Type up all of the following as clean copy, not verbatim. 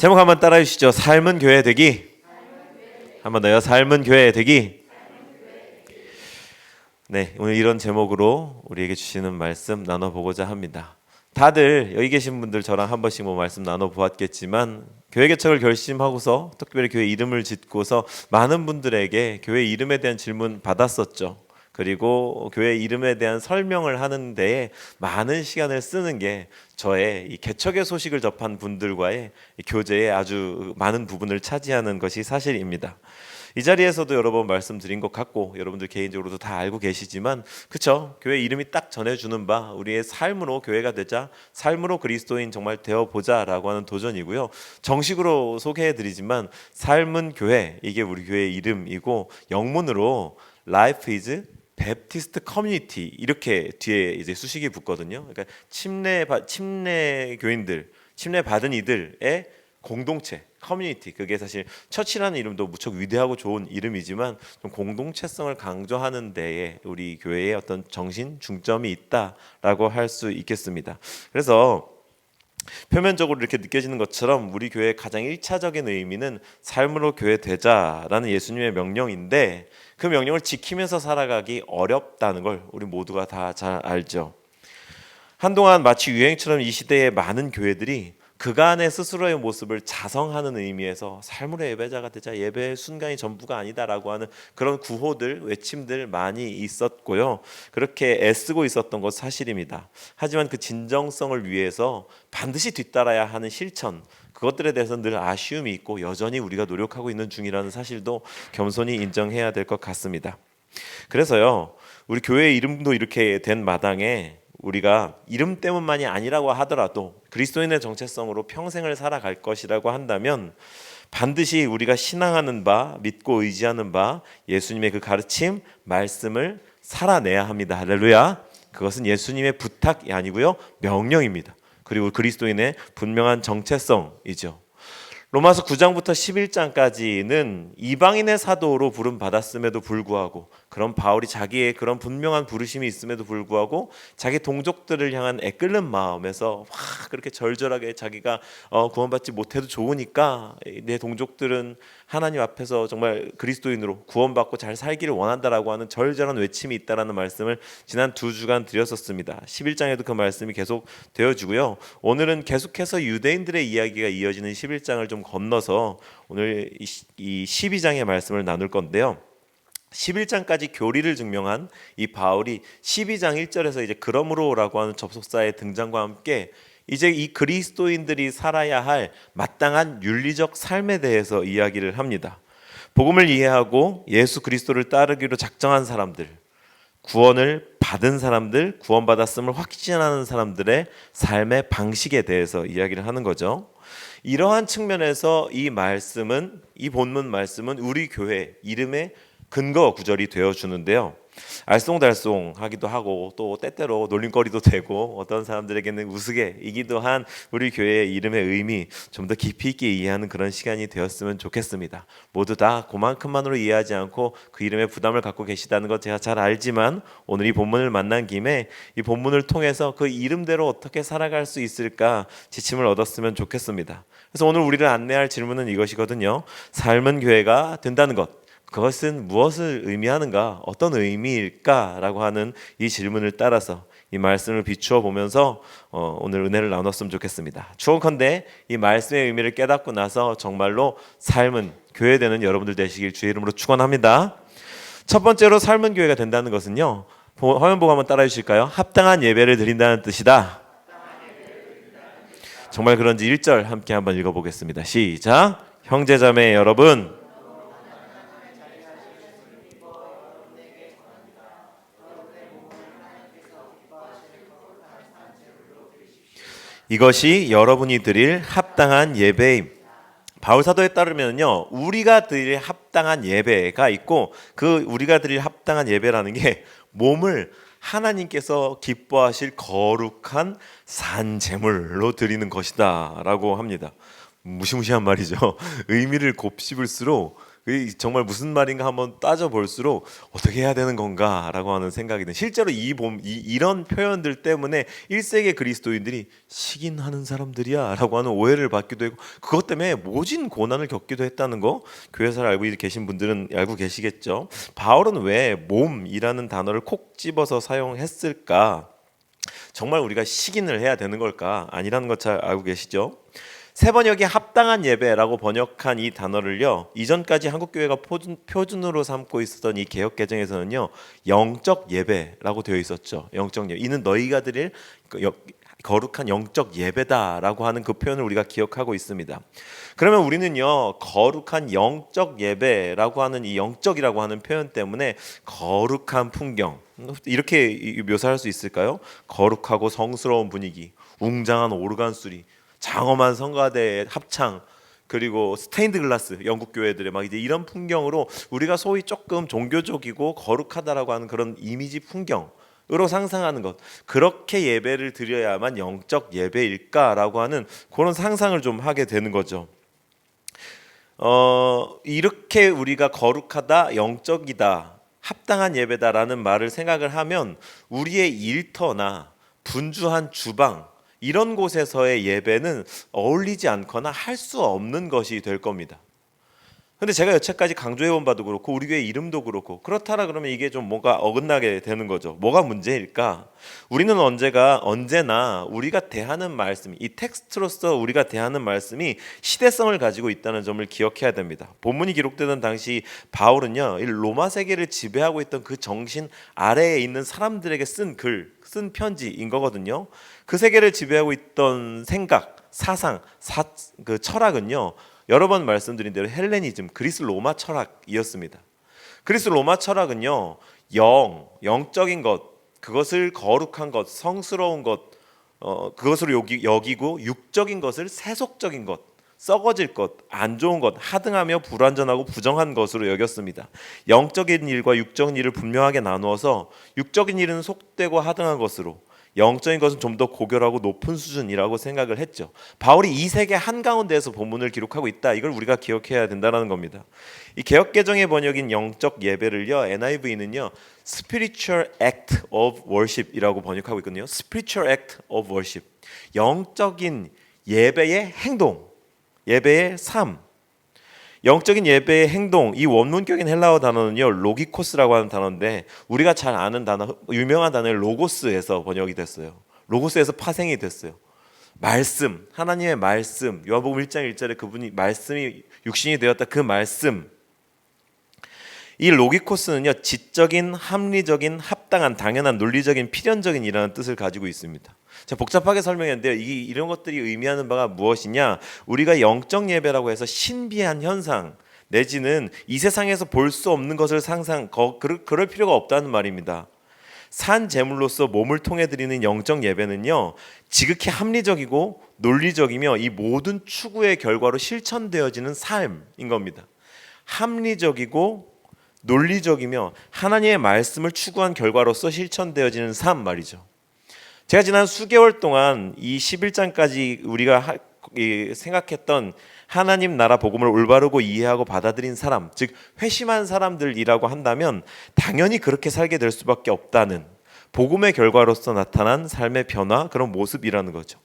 제목 한번 따라해 주시죠. 삶은 교회 되기. 한번 더요. 삶은 교회 되기. 네, 오늘 이런 제목으로 우리에게 주시는 말씀 나눠보고자 합니다. 다들 여기 계신 분들 저랑 한 번씩 말씀 나눠보았겠지만 교회 개척을 결심하고서 특별히 교회 이름을 짓고서 많은 분들에게 교회 이름에 대한 질문 받았었죠. 그리고 교회 이름에 대한 설명을 하는 데에 많은 시간을 쓰는 게 저의 이 개척의 소식을 접한 분들과의 교제에 아주 많은 부분을 차지하는 것이 사실입니다. 이 자리에서도 여러 번 말씀드린 것 같고 여러분들 개인적으로도 다 알고 계시지만 그쵸? 교회 이름이 딱 전해주는 바 우리의 삶으로 교회가 되자, 삶으로 그리스도인 정말 되어보자 라고 하는 도전이고요. 정식으로 소개해드리지만 삶은 교회, 이게 우리 교회의 이름이고 영문으로 Life is 베프티스트 커뮤니티 이렇게 뒤에 이제 수식이 붙거든요. 그러니까 침례 교인들, 침례 받은 이들의 공동체, 커뮤니티. 그게 사실 처치라는 이름도 무척 위대하고 좋은 이름이지만 좀 공동체성을 강조하는 데에 우리 교회의 어떤 정신 중점이 있다라고 할 수 있겠습니다. 그래서 표면적으로 이렇게 느껴지는 것처럼 우리 교회의 가장 1차적인 의미는 삶으로 교회 되자라는 예수님의 명령인데 그 명령을 지키면서 살아가기 어렵다는 걸 우리 모두가 다 잘 알죠. 한동안 마치 유행처럼 이 시대의 많은 교회들이 그간의 스스로의 모습을 자성하는 의미에서 삶으로 예배자가 되자, 예배의 순간이 전부가 아니다라고 하는 그런 구호들, 외침들 많이 있었고요. 그렇게 애쓰고 있었던 것 사실입니다. 하지만 그 진정성을 위해서 반드시 뒤따라야 하는 실천, 그것들에 대해서는 늘 아쉬움이 있고 여전히 우리가 노력하고 있는 중이라는 사실도 겸손히 인정해야 될 것 같습니다. 그래서요, 우리 교회의 이름도 이렇게 된 마당에 우리가 이름 때문만이 아니라고 하더라도 그리스도인의 정체성으로 평생을 살아갈 것이라고 한다면 반드시 우리가 신앙하는 바, 믿고 의지하는 바 예수님의 그 가르침, 말씀을 살아내야 합니다. 할렐루야. 그것은 예수님의 부탁이 아니고요, 명령입니다. 그리고 그리스도인의 분명한 정체성이죠. 로마서 9장부터 11장까지는 이방인의 사도로 부름 받았음에도 불구하고 그런 바울이 자기의 그런 분명한 부르심이 있음에도 불구하고 자기 동족들을 향한 애끓는 마음에서 그렇게 절절하게 자기가 구원받지 못해도 좋으니까 내 동족들은 하나님 앞에서 정말 그리스도인으로 구원받고 잘 살기를 원한다라고 하는 절절한 외침이 있다라는 말씀을 지난 2주간 드렸었습니다. 11장에도 그 말씀이 계속 되어주고요. 오늘은 계속해서 유대인들의 이야기가 이어지는 11장을 좀 건너서 오늘 이 12장의 말씀을 나눌 건데요. 11장까지 교리를 증명한 이 바울이 12장 1절에서 이제 그러므로라고 하는 접속사의 등장과 함께 이제 이 그리스도인들이 살아야 할 마땅한 윤리적 삶에 대해서 이야기를 합니다. 복음을 이해하고 예수 그리스도를 따르기로 작정한 사람들, 구원을 받은 사람들, 구원받았음을 확신하는 사람들의 삶의 방식에 대해서 이야기를 하는 거죠. 이러한 측면에서 이 말씀은, 이 본문 말씀은 우리 교회 이름의 근거 구절이 되어주는데요. 알쏭달쏭하기도 하고 또 때때로 놀림거리도 되고 어떤 사람들에게는 우스개이기도 한 우리 교회의 이름의 의미 좀 더 깊이 있게 이해하는 그런 시간이 되었으면 좋겠습니다. 모두 다 그만큼만으로 이해하지 않고 그 이름에 부담을 갖고 계시다는 것 제가 잘 알지만 오늘 이 본문을 만난 김에 이 본문을 통해서 그 이름대로 어떻게 살아갈 수 있을까 지침을 얻었으면 좋겠습니다. 그래서 오늘 우리를 안내할 질문은 이것이거든요. 삶은 교회가 된다는 것, 그것은 무엇을 의미하는가, 어떤 의미일까라고 하는 이 질문을 따라서 이 말씀을 비추어 보면서 오늘 은혜를 나눴으면 좋겠습니다. 추억컨대 이 말씀의 의미를 깨닫고 나서 정말로 삶은 교회 되는 여러분들 되시길 주의 이름으로 축원합니다. 첫 번째로 삶은 교회가 된다는 것은요, 화면 보고 한번 따라해 주실까요? 합당한 예배를 드린다는 뜻이다. 정말 그런지 1절 함께 한번 읽어보겠습니다. 시작. 형제자매 여러분, 이것이 여러분이 드릴 합당한 예배임. 바울 사도에 따르면요, 우리가 드릴 합당한 예배가 있고 그 우리가 드릴 합당한 예배라는 게 몸을 하나님께서 기뻐하실 거룩한 산 제물로 드리는 것이다라고 합니다. 무시무시한 말이죠. 의미를 곱씹을수록 정말 무슨 말인가 한번 따져볼수록 어떻게 해야 되는 건가라고 하는 생각이 든. 실제로 이런 표현들 때문에 1세기 그리스도인들이 식인하는 사람들이야라고 하는 오해를 받기도 했고 그것 때문에 모진 고난을 겪기도 했다는 거 교회사를 알고 계신 분들은 알고 계시겠죠. 바울은 왜 몸이라는 단어를 콕 집어서 사용했을까? 정말 우리가 식인을 해야 되는 걸까? 아니라는 것 잘 알고 계시죠? 세 번역이 합당한 예배라고 번역한 이 단어를요, 이전까지 한국교회가 표준으로 삼고 있었던 이 개역개정에서는요, 영적 예배라고 되어 있었죠. 영적 예배. 이는 너희가 드릴 거룩한 영적 예배다라고 하는 그 표현을 우리가 기억하고 있습니다. 그러면 우리는요, 거룩한 영적 예배라고 하는 이 영적이라고 하는 표현 때문에 거룩한 풍경, 이렇게 묘사할 수 있을까요? 거룩하고 성스러운 분위기, 웅장한 오르간 소리, 장엄한 성가대의 합창, 그리고 스테인드 글라스, 영국 교회들의 막 이제 이런 풍경으로 우리가 소위 조금 종교적이고 거룩하다라고 하는 그런 이미지 풍경으로 상상하는 것, 그렇게 예배를 드려야만 영적 예배일까라고 하는 그런 상상을 좀 하게 되는 거죠. 이렇게 우리가 거룩하다, 영적이다, 합당한 예배다라는 말을 생각을 하면 우리의 일터나 분주한 주방 이런 곳에서의 예배는 어울리지 않거나 할 수 없는 것이 될 겁니다. 근데 제가 여태까지 강조해본 바도 그렇고 우리 교회 이름도 그렇고 그렇다라 그러면 이게 좀 뭔가 어긋나게 되는 거죠. 뭐가 문제일까? 우리는 언제나 우리가 대하는 말씀, 이 텍스트로서 우리가 대하는 말씀이 시대성을 가지고 있다는 점을 기억해야 됩니다. 본문이 기록되던 당시 바울은요, 이 로마 세계를 지배하고 있던 그 정신 아래에 있는 사람들에게 쓴 편지인 거거든요. 그 세계를 지배하고 있던 생각, 사상, 그 철학은요, 여러 번 말씀드린 대로 헬레니즘, 그리스 로마 철학이었습니다. 그리스 로마 철학은요, 영적인 것, 그것을 거룩한 것, 성스러운 것, 그것으로 여기고 육적인 것을 세속적인 것, 썩어질 것, 안 좋은 것, 하등하며 불완전하고 부정한 것으로 여겼습니다. 영적인 일과 육적인 일을 분명하게 나누어서 육적인 일은 속되고 하등한 것으로, 영적인 것은 좀 더 고결하고 높은 수준이라고 생각을 했죠. 바울이 이 세계 한가운데에서 본문을 기록하고 있다. 이걸 우리가 기억해야 된다는 겁니다. 이 개역개정의 번역인 영적 예배를요, NIV는요, Spiritual Act of Worship이라고 번역하고 있거든요. Spiritual Act of Worship, 영적인 예배의 행동, 예배의 삶. 영적인 예배의 행동, 이 원문격인 헬라어 단어는요, 로기코스라고 하는 단어인데 우리가 잘 아는 단어, 유명한 단어의 로고스에서 번역이 됐어요. 로고스에서 파생이 됐어요. 말씀, 하나님의 말씀, 요한복음 1장 1절에 그분이 말씀이 육신이 되었다, 그 말씀. 이 로기코스는요, 지적인, 합리적인, 합당한, 당연한, 논리적인, 필연적인 이라는 뜻을 가지고 있습니다. 제가 복잡하게 설명했는데요, 이런 것들이 의미하는 바가 무엇이냐, 우리가 영적 예배라고 해서 신비한 현상 내지는 이 세상에서 볼 수 없는 것을 그럴 필요가 없다는 말입니다. 산 제물로서 몸을 통해 드리는 영적 예배는요, 지극히 합리적이고 논리적이며 이 모든 추구의 결과로 실천되어지는 삶인 겁니다. 합리적이고 논리적이며 하나님의 말씀을 추구한 결과로서 실천되어지는 삶 말이죠. 제가 지난 수개월 동안 이 11장까지 우리가 생각했던 하나님 나라 복음을 올바르고 이해하고 받아들인 사람, 즉 회심한 사람들이라고 한다면 당연히 그렇게 살게 될 수밖에 없다는 복음의 결과로서 나타난 삶의 변화, 그런 모습이라는 거죠.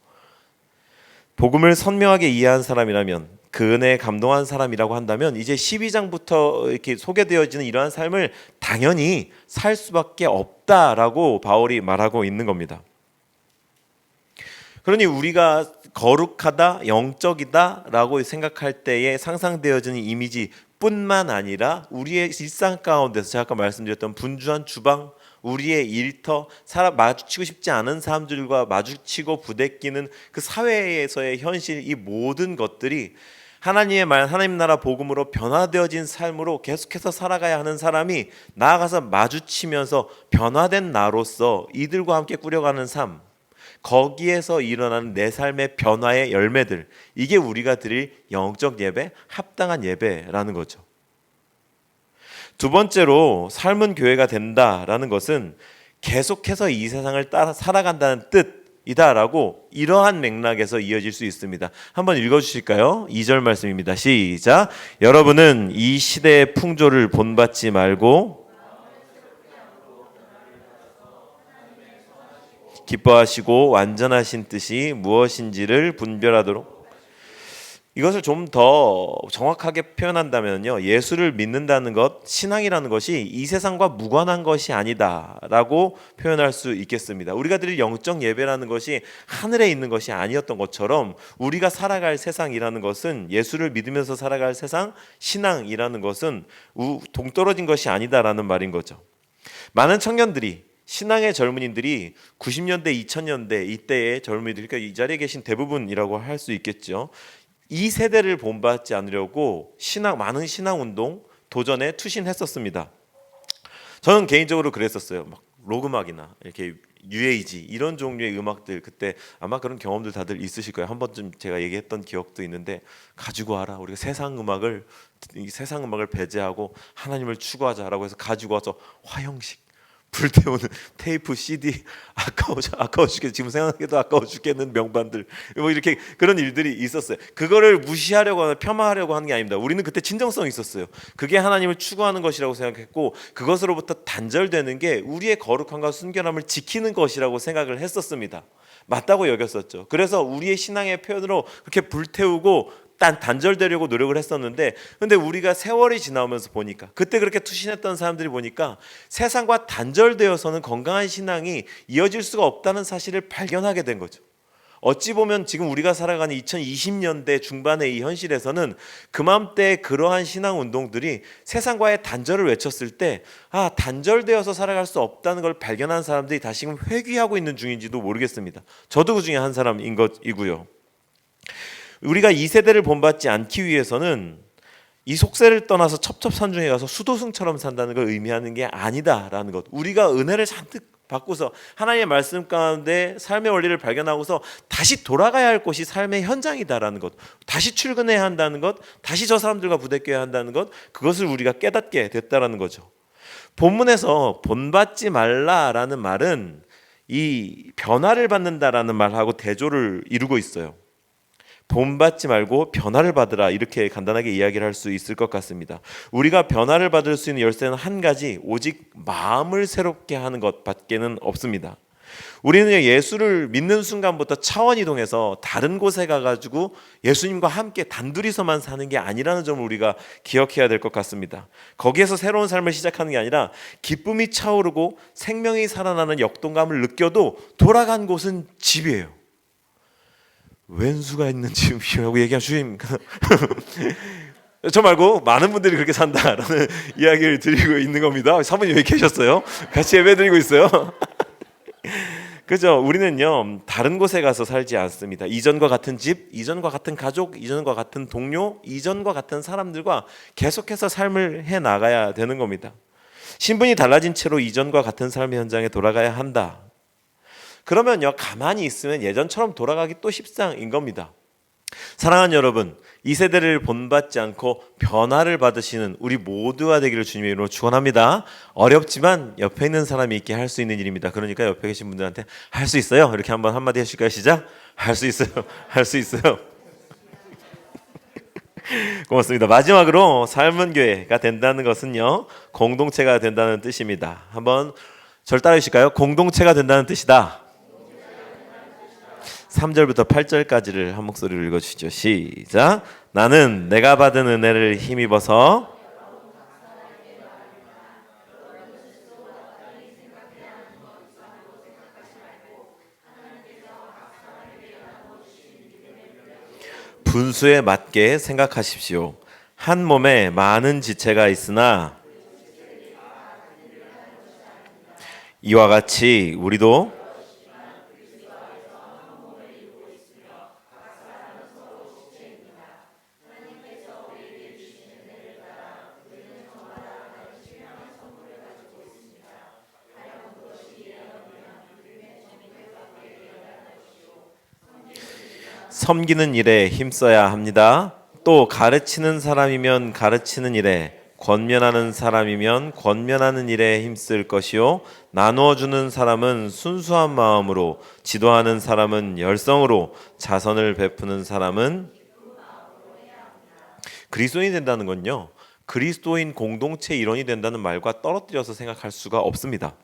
복음을 선명하게 이해한 사람이라면, 그 은혜에 감동한 사람이라고 한다면 이제 12장부터 이렇게 소개되어지는 이러한 삶을 당연히 살 수밖에 없다라고 바울이 말하고 있는 겁니다. 그러니 우리가 거룩하다, 영적이다라고 생각할 때에 상상되어지는 이미지뿐만 아니라 우리의 일상 가운데서 제가 아까 말씀드렸던 분주한 주방, 우리의 일터, 마주치고 싶지 않은 사람들과 마주치고 부대끼는 그 사회에서의 현실, 이 모든 것들이 하나님의 말, 하나님 나라 복음으로 변화되어진 삶으로 계속해서 살아가야 하는 사람이 나아가서 마주치면서 변화된 나로서 이들과 함께 꾸려가는 삶, 거기에서 일어나는 내 삶의 변화의 열매들, 이게 우리가 드릴 영적 예배, 합당한 예배라는 거죠. 두 번째로 삶은 교회가 된다라는 것은 계속해서 이 세상을 따라 살아간다는 뜻, 이다라고 이러한 맥락에서 이어질 수 있습니다. 한번 읽어주실까요? 2절 말씀입니다. 시작. 여러분은 이 시대의 풍조를 본받지 말고 기뻐하시고 완전하신 뜻이 무엇인지를 분별하도록. 이것을 좀 더 정확하게 표현한다면요, 예수를 믿는다는 것, 신앙이라는 것이 이 세상과 무관한 것이 아니다라고 표현할 수 있겠습니다. 우리가 드릴 영적 예배라는 것이 하늘에 있는 것이 아니었던 것처럼 우리가 살아갈 세상이라는 것은, 예수를 믿으면서 살아갈 세상, 신앙이라는 것은 동떨어진 것이 아니다라는 말인 거죠. 많은 청년들이, 신앙의 젊은이들이 90년대, 2000년대 이때의 젊은이들, 그러니까 이 자리에 계신 대부분이라고 할 수 있겠죠. 이 세대를 본받지 않으려고 많은 신앙 운동 도전에 투신했었습니다. 저는 개인적으로 그랬었어요. 막 록음악이나 이렇게 뉴에이지 이런 종류의 음악들, 그때 아마 그런 경험들 다들 있으실 거예요. 한 번쯤 제가 얘기했던 기억도 있는데, 가지고 와라, 우리가 세상 음악을 배제하고 하나님을 추구하자라고 해서 가지고 와서 화형식, 불태우는 테이프, CD, 아까워 죽겠, 지금 생각해도 아까워 죽겠는 명반들, 뭐 이렇게 그런 일들이 있었어요. 그거를 무시하려고 하거나 폄하하려고 하는 게 아닙니다. 우리는 그때 진정성이 있었어요. 그게 하나님을 추구하는 것이라고 생각했고, 그것으로부터 단절되는 게 우리의 거룩함과 순결함을 지키는 것이라고 생각을 했었습니다. 맞다고 여겼었죠. 그래서 우리의 신앙의 표현으로 그렇게 불태우고 단절되려고 노력을 했었는데, 근데 우리가 세월이 지나오면서 보니까, 그때 그렇게 투신했던 사람들이 보니까 세상과 단절되어서는 건강한 신앙이 이어질 수가 없다는 사실을 발견하게 된 거죠. 어찌 보면 지금 우리가 살아가는 2020년대 중반의 이 현실에서는 그맘때 그러한 신앙 운동들이 세상과의 단절을 외쳤을 때, 단절되어서 살아갈 수 없다는 걸 발견한 사람들이 다시금 회귀하고 있는 중인지도 모르겠습니다. 저도 그 중에 한 사람인 것이고요. 우리가 이 세대를 본받지 않기 위해서는 이 속세를 떠나서 첩첩산중에 가서 수도승처럼 산다는 걸 의미하는 게 아니다라는 것. 우리가 은혜를 잔뜩 받고서 하나님의 말씀 가운데 삶의 원리를 발견하고서 다시 돌아가야 할 곳이 삶의 현장이다라는 것, 다시 출근해야 한다는 것, 다시 저 사람들과 부대껴야 한다는 것, 그것을 우리가 깨닫게 됐다라는 거죠. 본문에서 본받지 말라라는 말은 이 변화를 받는다라는 말하고 대조를 이루고 있어요. 본받지 말고 변화를 받으라, 이렇게 간단하게 이야기를 할 수 있을 것 같습니다. 우리가 변화를 받을 수 있는 열쇠는 한 가지, 오직 마음을 새롭게 하는 것밖에는 없습니다. 우리는 예수를 믿는 순간부터 차원 이동해서 다른 곳에 가가지고 예수님과 함께 단둘이서만 사는 게 아니라는 점을 우리가 기억해야 될 것 같습니다. 거기에서 새로운 삶을 시작하는 게 아니라 기쁨이 차오르고 생명이 살아나는 역동감을 느껴도 돌아간 곳은 집이에요. 웬수가 있는 집이라고 얘기한 주님, 저 말고 많은 분들이 그렇게 산다라는 이야기를 드리고 있는 겁니다. 사모님 여기 계셨어요? 같이 예배 드리고 있어요. 그죠? 우리는요, 다른 곳에 가서 살지 않습니다. 이전과 같은 집, 이전과 같은 가족, 이전과 같은 동료, 이전과 같은 사람들과 계속해서 삶을 해 나가야 되는 겁니다. 신분이 달라진 채로 이전과 같은 삶의 현장에 돌아가야 한다. 그러면요, 가만히 있으면 예전처럼 돌아가기 또 십상인 겁니다. 사랑하는 여러분, 이 세대를 본받지 않고 변화를 받으시는 우리 모두가 되기를 주님의 이름으로 축원합니다. 어렵지만 옆에 있는 사람이 있게 할 수 있는 일입니다. 그러니까 옆에 계신 분들한테 할 수 있어요, 이렇게 한번 한마디 해주실까요? 시작. 할 수 있어요. 할 수 있어요. 고맙습니다. 마지막으로 삶은 교회가 된다는 것은요, 공동체가 된다는 뜻입니다. 한번 절 따라 주실까요? 공동체가 된다는 뜻이다. 3절부터 8절까지를 한 목소리로 읽어주시죠. 시작. 나는 내가 받은 은혜를 힘입어서 분수에 맞게 생각하십시오. 한 몸에 많은 지체가 있으나 이와 같이 우리도 섬기는 일에 힘써야 합니다. 또 가르치는 사람이면 가르치는 일에, 권면하는 사람이면 권면하는 일에 힘쓸 것이요 나누어 주는 사람은 순수한 마음으로, 지도하는 사람은 열성으로, 자선을 베푸는 사람은 그리스도인이 된다는 건요, 그리스도인 공동체 일원이 된다는 말과 떨어뜨려서 생각할 수가 없습니다.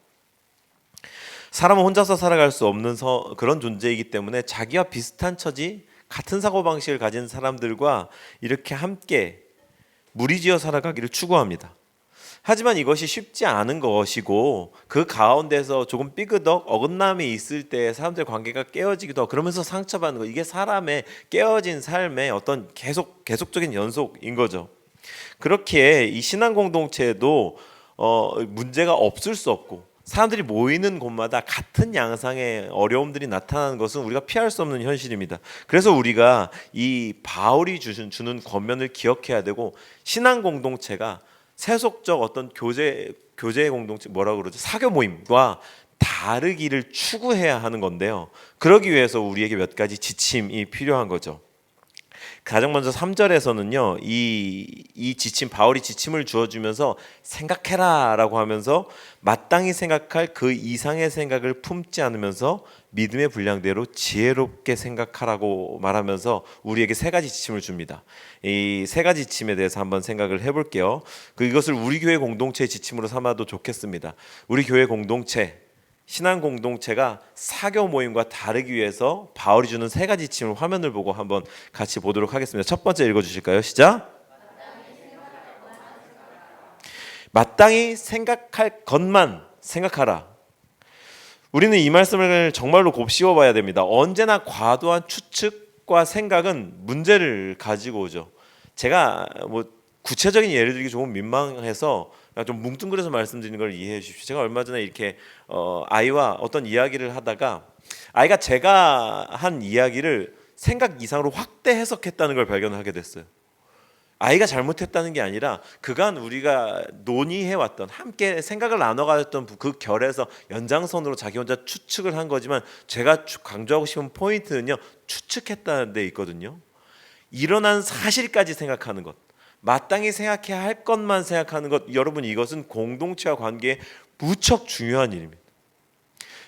사람은 혼자서 살아갈 수 없는 그런 존재이기 때문에 자기와 비슷한 처지, 같은 사고방식을 가진 사람들과 이렇게 함께 무리지어 살아가기를 추구합니다. 하지만 이것이 쉽지 않은 것이고, 그 가운데서 조금 삐그덕 어긋남이 있을 때 사람들의 관계가 깨어지기도 하고 그러면서 상처받는 거, 이게 사람의 깨어진 삶의 어떤 계속적인 연속인 거죠. 그렇게 이 신앙 공동체에도 문제가 없을 수 없고, 사람들이 모이는 곳마다 같은 양상의 어려움들이 나타나는 것은 우리가 피할 수 없는 현실입니다. 그래서 우리가 이 바울이 주는 권면을 기억해야 되고, 신앙 공동체가 세속적 어떤 교제 공동체, 뭐라고 그러죠? 사교 모임과 다르기를 추구해야 하는 건데요. 그러기 위해서 우리에게 몇 가지 지침이 필요한 거죠. 가장 먼저 3절에서는요, 이 지침, 바울이 지침을 주어주면서 생각해라라고 하면서 마땅히 생각할 그 이상의 생각을 품지 않으면서 믿음의 분량대로 지혜롭게 생각하라고 말하면서 우리에게 세 가지 지침을 줍니다. 이 세 가지 지침에 대해서 한번 생각을 해볼게요. 이것을 우리 교회 공동체의 지침으로 삼아도 좋겠습니다. 우리 교회 공동체, 신앙 공동체가 사교 모임과 다르기 위해서 바울이 주는 세 가지 지침을 화면을 보고 한번 같이 보도록 하겠습니다. 첫 번째 읽어주실까요? 시작. 마땅히 생각할 것만 생각하라. 우리는 이 말씀을 정말로 곱씹어 봐야 됩니다. 언제나 과도한 추측과 생각은 문제를 가지고 오죠. 제가 구체적인 예를 들기 조금 민망해서 좀 뭉뚱그려서 말씀드리는 걸 이해해 주십시오. 제가 얼마 전에 이렇게 아이와 어떤 이야기를 하다가 아이가 제가 한 이야기를 생각 이상으로 확대 해석했다는 걸 발견하게 됐어요. 아이가 잘못했다는 게 아니라 그간 우리가 논의해왔던, 함께 생각을 나눠가졌던 그 결에서 연장선으로 자기 혼자 추측을 한 거지만, 제가 강조하고 싶은 포인트는요, 추측했다는 데 있거든요. 일어난 사실까지 생각하는 것, 마땅히 생각해야 할 것만 생각하는 것, 여러분 이것은 공동체와 관계에 무척 중요한 일입니다.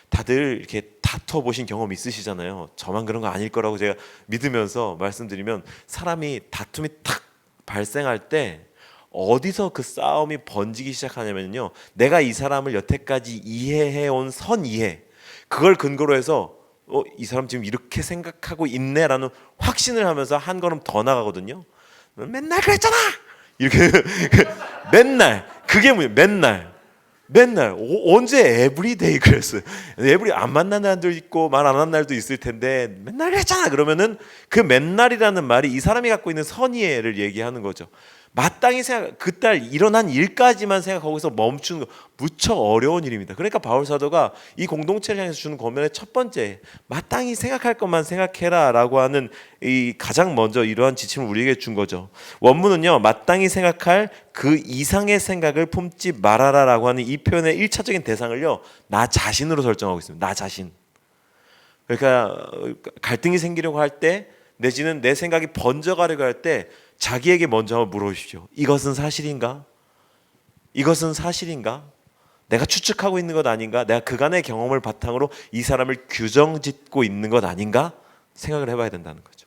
다들 이렇게 다퉈 보신 경험 있으시잖아요. 저만 그런 거 아닐 거라고 제가 믿으면서 말씀드리면, 사람이 다툼이 탁 발생할 때 어디서 그 싸움이 번지기 시작하냐면요, 내가 이 사람을 여태까지 이해해온 선이해, 그걸 근거로 해서 이 사람 지금 이렇게 생각하고 있네라는 확신을 하면서 한 걸음 더 나가거든요. 맨날 그랬잖아 이렇게 맨날, 그게 뭐예요? 맨날 언제 에브리데이 그랬어요. 에브리 안 만난 날도 있고 말 안 한 날도 있을 텐데 맨날 그랬잖아 그러면은 그 맨날이라는 말이 이 사람이 갖고 있는 선의를 얘기하는 거죠. 마땅히 그딸 일어난 일까지만 생각하고 거기서 멈추는 거 무척 어려운 일입니다. 그러니까 바울 사도가 이 공동체를 향해서 주는 권면의 첫 번째, 마땅히 생각할 것만 생각해라라고 하는 이 가장 먼저 이러한 지침을 우리에게 준 거죠. 원문은요, 마땅히 생각할 그 이상의 생각을 품지 말아라라고 하는 이 표현의 1차적인 대상을요, 나 자신으로 설정하고 있습니다. 나 자신. 그러니까 갈등이 생기려고 할 때, 내지는 내 생각이 번져가려고 할 때 자기에게 먼저 한번 물어보십시오. 이것은 사실인가? 이것은 사실인가? 내가 추측하고 있는 것 아닌가? 내가 그간의 경험을 바탕으로 이 사람을 규정짓고 있는 것 아닌가? 생각을 해봐야 된다는 거죠.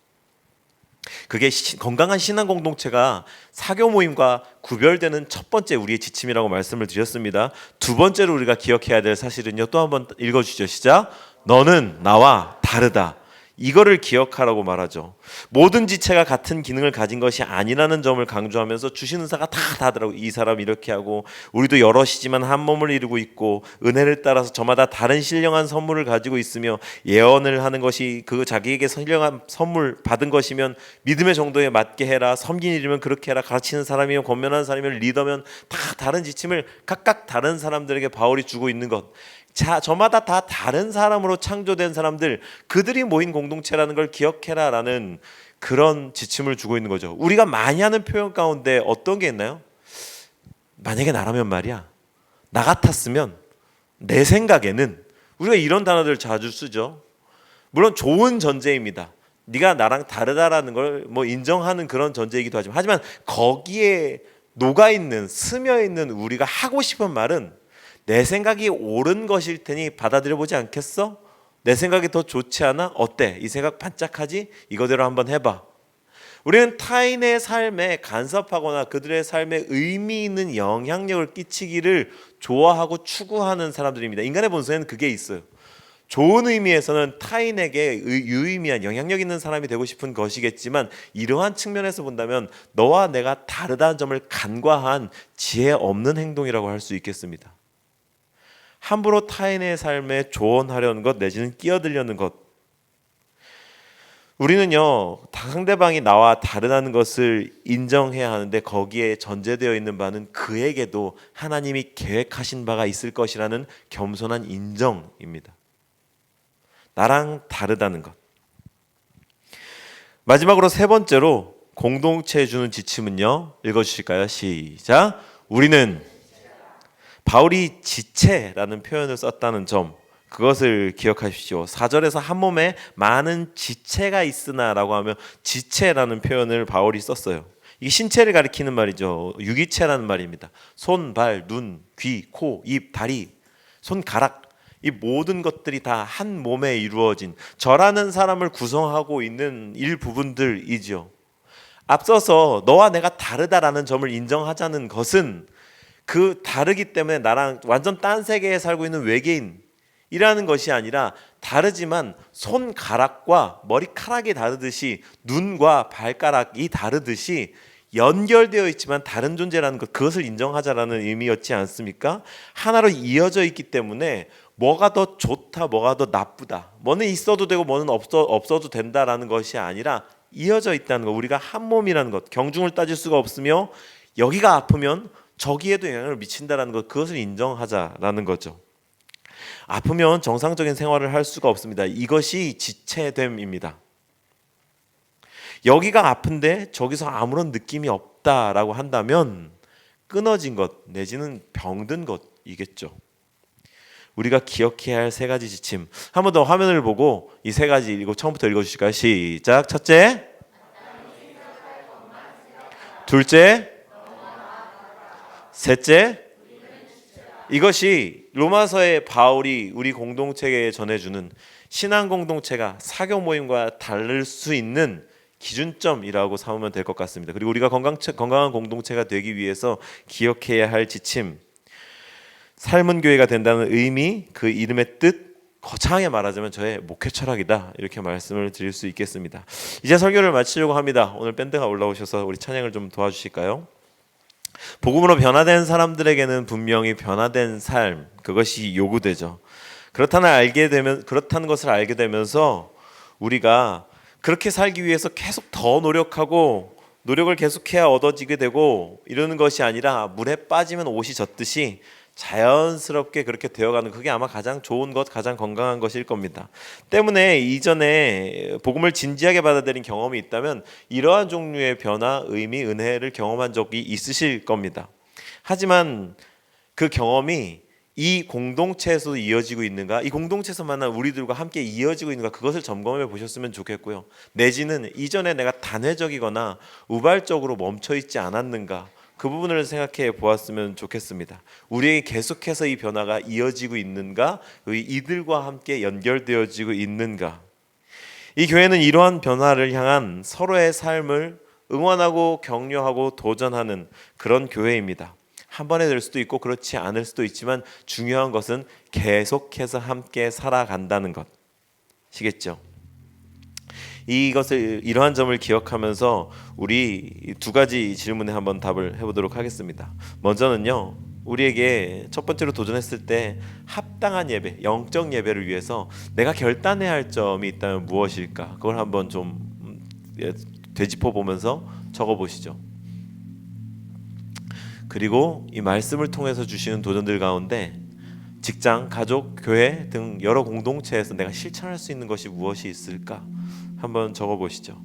그게 건강한 신앙 공동체가 사교 모임과 구별되는 첫 번째 우리의 지침이라고 말씀을 드렸습니다. 두 번째로 우리가 기억해야 될 사실은요, 또 한번 읽어주시죠. 시작. 너는 나와 다르다. 이거를 기억하라고 말하죠. 모든 지체가 같은 기능을 가진 것이 아니라는 점을 강조하면서 주신 은사가 다 다르더라고요. 이 사람 이렇게 하고, 우리도 여럿이지만 한 몸을 이루고 있고, 은혜를 따라서 저마다 다른 신령한 선물을 가지고 있으며, 예언을 하는 것이 그 자기에게 신령한 선물 받은 것이면 믿음의 정도에 맞게 해라, 섬긴 일이면 그렇게 해라, 가르치는 사람이면 권면하는 사람이면 리더면 다 다른 지침을 각각 다른 사람들에게 바울이 주고 있는 것, 저마다 다 다른 사람으로 창조된 사람들, 그들이 모인 공동체라는 걸 기억해라라는 그런 지침을 주고 있는 거죠. 우리가 많이 하는 표현 가운데 어떤 게 있나요? 만약에 나라면 말이야, 나 같았으면, 내 생각에는, 우리가 이런 단어들 자주 쓰죠. 물론 좋은 전제입니다. 네가 나랑 다르다라는 걸 인정하는 그런 전제이기도 하지만 거기에 녹아있는, 스며있는 우리가 하고 싶은 말은 내 생각이 옳은 것일 테니 받아들여보지 않겠어? 내 생각이 더 좋지 않아? 어때? 이 생각 반짝하지? 이거대로 한번 해봐. 우리는 타인의 삶에 간섭하거나 그들의 삶에 의미 있는 영향력을 끼치기를 좋아하고 추구하는 사람들입니다. 인간의 본성에는 그게 있어요. 좋은 의미에서는 타인에게 유의미한 영향력 있는 사람이 되고 싶은 것이겠지만, 이러한 측면에서 본다면 너와 내가 다르다는 점을 간과한 지혜 없는 행동이라고 할 수 있겠습니다. 함부로 타인의 삶에 조언하려는 것 내지는 끼어들려는 것, 우리는요 상대방이 나와 다르다는 것을 인정해야 하는데 거기에 전제되어 있는 바는 그에게도 하나님이 계획하신 바가 있을 것이라는 겸손한 인정입니다. 나랑 다르다는 것. 마지막으로 세 번째로 공동체에 주는 지침은요, 읽어주실까요? 시작. 우리는, 바울이 지체라는 표현을 썼다는 점, 그것을 기억하십시오. 4절에서 한 몸에 많은 지체가 있으나 라고 하면 지체라는 표현을 바울이 썼어요. 이게 신체를 가리키는 말이죠. 유기체라는 말입니다. 손, 발, 눈, 귀, 코, 입, 다리, 손가락, 이 모든 것들이 다 한 몸에 이루어진 저라는 사람을 구성하고 있는 일부분들이죠. 앞서서 너와 내가 다르다라는 점을 인정하자는 것은 그 다르기 때문에 나랑 완전 딴 세계에 살고 있는 외계인이라는 것이 아니라, 다르지만 손가락과 머리카락이 다르듯이 눈과 발가락이 다르듯이 연결되어 있지만 다른 존재라는 것, 그것을 인정하자라는 의미였지 않습니까? 하나로 이어져 있기 때문에 뭐가 더 좋다, 뭐가 더 나쁘다, 뭐는 있어도 되고 뭐는 없어도 된다라는 것이 아니라 이어져 있다는 것, 우리가 한 몸이라는 것, 경중을 따질 수가 없으며 여기가 아프면 저기에도 영향을 미친다라는 것, 그것을 인정하자라는 거죠. 아프면 정상적인 생활을 할 수가 없습니다. 이것이 지체됨입니다. 여기가 아픈데 저기서 아무런 느낌이 없다라고 한다면 끊어진 것 내지는 병든 것이겠죠. 우리가 기억해야 할 세 가지 지침, 한 번 더 화면을 보고 이 세 가지 처음부터 읽어주실까요? 시작. 첫째, 둘째, 셋째. 이것이 로마서의 바울이 우리 공동체에 전해주는 신앙 공동체가 사교 모임과 다를 수 있는 기준점이라고 삼으면 될 것 같습니다. 그리고 우리가 건강한 공동체가 되기 위해서 기억해야 할 지침, 삶은 교회가 된다는 의미, 그 이름의 뜻, 거창하게 말하자면 저의 목회 철학이다, 이렇게 말씀을 드릴 수 있겠습니다. 이제 설교를 마치려고 합니다. 오늘 밴드가 올라오셔서 우리 찬양을 좀 도와주실까요? 복음으로 변화된 사람들에게는 분명히 변화된 삶, 그것이 요구되죠. 그렇다는 것을 알게 되면서 우리가 그렇게 살기 위해서 계속 더 노력하고 노력을 계속해야 얻어지게 되고 이러는 것이 아니라, 물에 빠지면 옷이 젖듯이 자연스럽게 그렇게 되어가는, 그게 아마 가장 좋은 것, 가장 건강한 것일 겁니다. 때문에 이전에 복음을 진지하게 받아들인 경험이 있다면 이러한 종류의 변화, 의미, 은혜를 경험한 적이 있으실 겁니다. 하지만 그 경험이 이 공동체에서도 이어지고 있는가, 이 공동체에서 만난 우리들과 함께 이어지고 있는가, 그것을 점검해 보셨으면 좋겠고요. 내지는 이전에 내가 단회적이거나 우발적으로 멈춰 있지 않았는가, 그 부분을 생각해 보았으면 좋겠습니다. 우리에게 계속해서 이 변화가 이어지고 있는가, 이들과 함께 연결되어지고 있는가. 이 교회는 이러한 변화를 향한 서로의 삶을 응원하고 격려하고 도전하는 그런 교회입니다. 한 번에 될 수도 있고 그렇지 않을 수도 있지만 중요한 것은 계속해서 함께 살아간다는 것이겠죠. 이러한 점을 기억하면서 우리 두 가지 질문에 한번 답을 해보도록 하겠습니다. 먼저는요, 우리에게 첫 번째로 도전했을 때 합당한 예배, 영적 예배를 위해서 내가 결단해야 할 점이 있다면 무엇일까? 그걸 한번 좀 되짚어 보면서 적어 보시죠. 그리고 이 말씀을 통해서 주시는 도전들 가운데 직장, 가족, 교회 등 여러 공동체에서 내가 실천할 수 있는 것이 무엇이 있을까? 한번 적어보시죠.